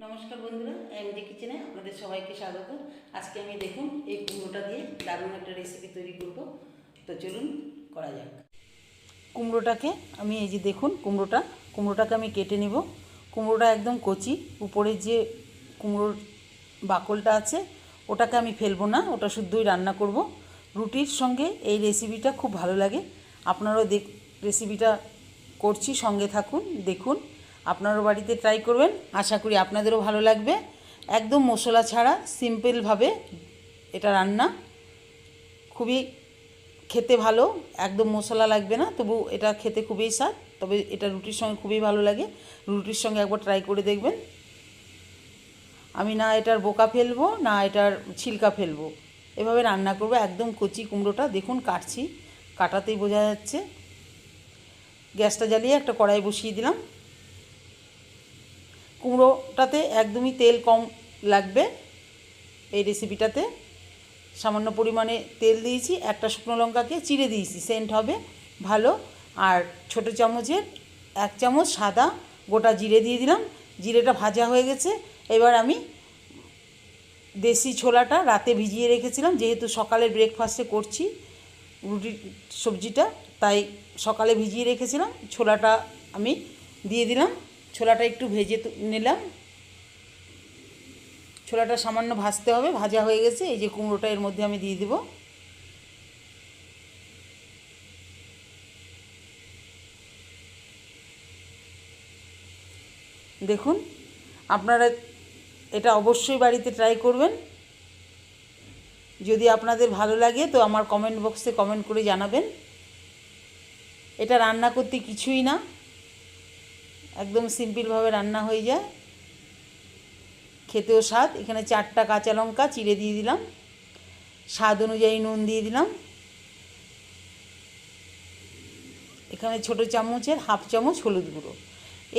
নমস্কার বন্ধুরা, এমজি কিচেনে আপনাদের সবাইকে স্বাগত। আজকে আমি দেখুন এই কুমড়োটা দিয়ে দারুণ একটা রেসিপি তৈরি করব। তো চলুন করা যাক। কুমড়োটাকে আমি এই যে দেখুন কুমড়োটাকে আমি কেটে নেব। কুমড়োটা একদম কচি, উপরে যে কুমড়োর বাকলটা আছে ওটাকে আমি ফেলবো না, ওটা শুদ্ধই রান্না করব। রুটির সঙ্গে এই রেসিপিটা খুব ভালো লাগে। আপনারাও রেসিপিটা করছি, সঙ্গে থাকুন, দেখুন। আপনারও বাড়িতে ট্রাই করবেন, আশা করি আপনাদেরও ভালো লাগবে। একদম মশলা ছাড়া সিম্পলভাবে এটা রান্না, খুবই খেতে ভালো, একদম মশলা লাগবে না, তবু এটা খেতে খুবই স্বাদ। তবে এটা রুটির সঙ্গে খুবই ভালো লাগে, রুটির সঙ্গে একবার ট্রাই করে দেখবেন। আমি না এটার বোকা ফেলবো না এটার ছিলকা ফেলবো, এভাবে রান্না করবো। একদম কচি কুমড়োটা দেখুন, কাটছি, কাটাতেই বোঝা যাচ্ছে। গ্যাসটা জ্বালিয়ে একটা কড়াই বসিয়ে দিলাম। কুমড়োটাতে একদমই তেল কম লাগবে এই রেসিপিটাতে। সামান্য পরিমাণে তেল দিয়েছি, একটা শুকনো লঙ্কাকে চিড়ে দিয়েছি, সেন্ট হবে ভালো। আর ছোটো চামচের 1 চামচ সাদা গোটা জিরে দিয়ে দিলাম। জিরেটা ভাজা হয়ে গেছে। এবার আমি দেশি ছোলাটা রাতে ভিজিয়ে রেখেছিলাম, যেহেতু সকালে ব্রেকফাস্টে করছি রুটি সবজিটা, তাই সকালে ভিজিয়ে রেখেছিলাম। ছোলাটা আমি দিয়ে দিলাম, ছোলাটা একটু ভেজে নিলাম। ছোলাটা সামান্য ভাজতে হবে, ভাজা হয়ে গেছে। এই যে কুমড়োটা এর মধ্যে আমি দিয়ে দেব। দেখুন, আপনারা এটা অবশ্যই বাড়িতে ট্রাই করবেন। যদি আপনাদের ভালো লাগে তো আমার কমেন্ট বক্সে কমেন্ট করে জানাবেন। এটা রান্না করতে কিছুই না, একদম সিম্পলভাবে রান্না হয়ে যায়, খেতেও স্বাদ। এখানে 4টা কাঁচা লঙ্কা চিড়ে দিয়ে দিলাম, স্বাদ অনুযায়ী নুন দিয়ে দিলাম। এখানে ছোটো চামচের 1/2 চামচ হলুদ গুঁড়ো।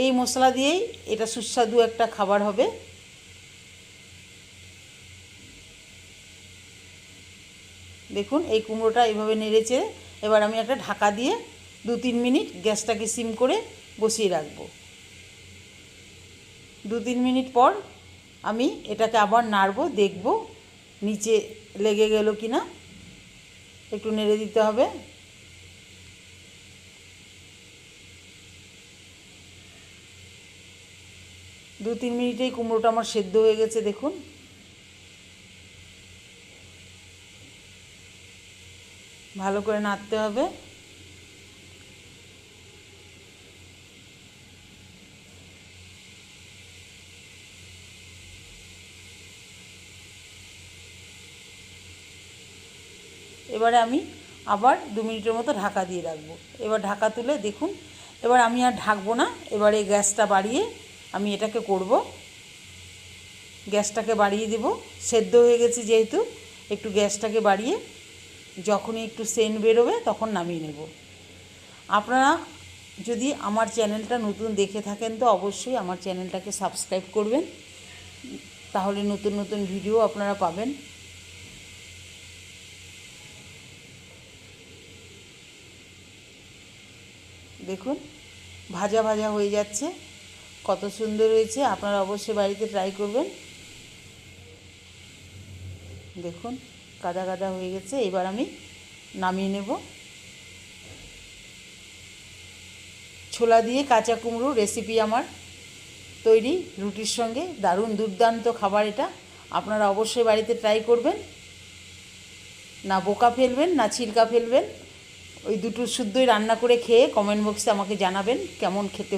এই মশলা দিয়েই এটা সুস্বাদু একটা খাবার হবে। দেখুন, এই কুমড়োটা এইভাবে নেড়েচেড়ে এবার আমি একটা ঢাকা দিয়ে 2-3 মিনিট গ্যাসটাকে সিম করে বসিয়ে রাখবো। 2-3 মিনিট পর আমি এটাকে আবার নাড়বো, দেখব নিচে লেগে গেল কি না, একটু নেড়ে দিতে হবে। দু 3 মিনিটেই কুমড়োটা আমার সেদ্ধ হয়ে গেছে। দেখুন, ভালো করে নাড়তে হবে। এবারে আমি আবার 2 মিনিটের মতো ঢাকা দিয়ে রাখবো। এবার ঢাকা তুলে দেখুন, এবার আমি আর ঢাকবো না, এবারে গ্যাসটা বাড়িয়ে আমি এটাকে করব। গ্যাসটাকে বাড়িয়ে দেব, সেদ্ধ হয়ে গেছে যেহেতু, একটু গ্যাসটাকে বাড়িয়ে যখনই একটু সেন্ট বেরোবে তখন নামিয়ে নেব। আপনারা যদি আমার চ্যানেলটা নতুন দেখে থাকেন তো অবশ্যই আমার চ্যানেলটাকে সাবস্ক্রাইব করবেন, তাহলে নতুন নতুন ভিডিও আপনারা পাবেন। দেখুন, ভাজা ভাজা হয়ে যাচ্ছে, কত সুন্দর হয়েছে। আপনারা অবশ্যই বাড়িতে ট্রাই করবেন। দেখুন, কাদা কাদা হয়ে গেছে। এবার আমি নামিয়ে নেব। ছোলা দিয়ে কাঁচা কুমড়ো রেসিপি আমার তৈরি রুটির সঙ্গে। দারুণ দুর্দান্ত খাবার এটা, আপনারা অবশ্যই বাড়িতে ট্রাই করবেন। না বোকা ফেলবেন না ছিলকা ফেলবেন, ওই দুটো শুদ্ধই রান্না করে খেয়ে কমেন্ট বক্সে আমাকে জানাবেন কেমন খেতে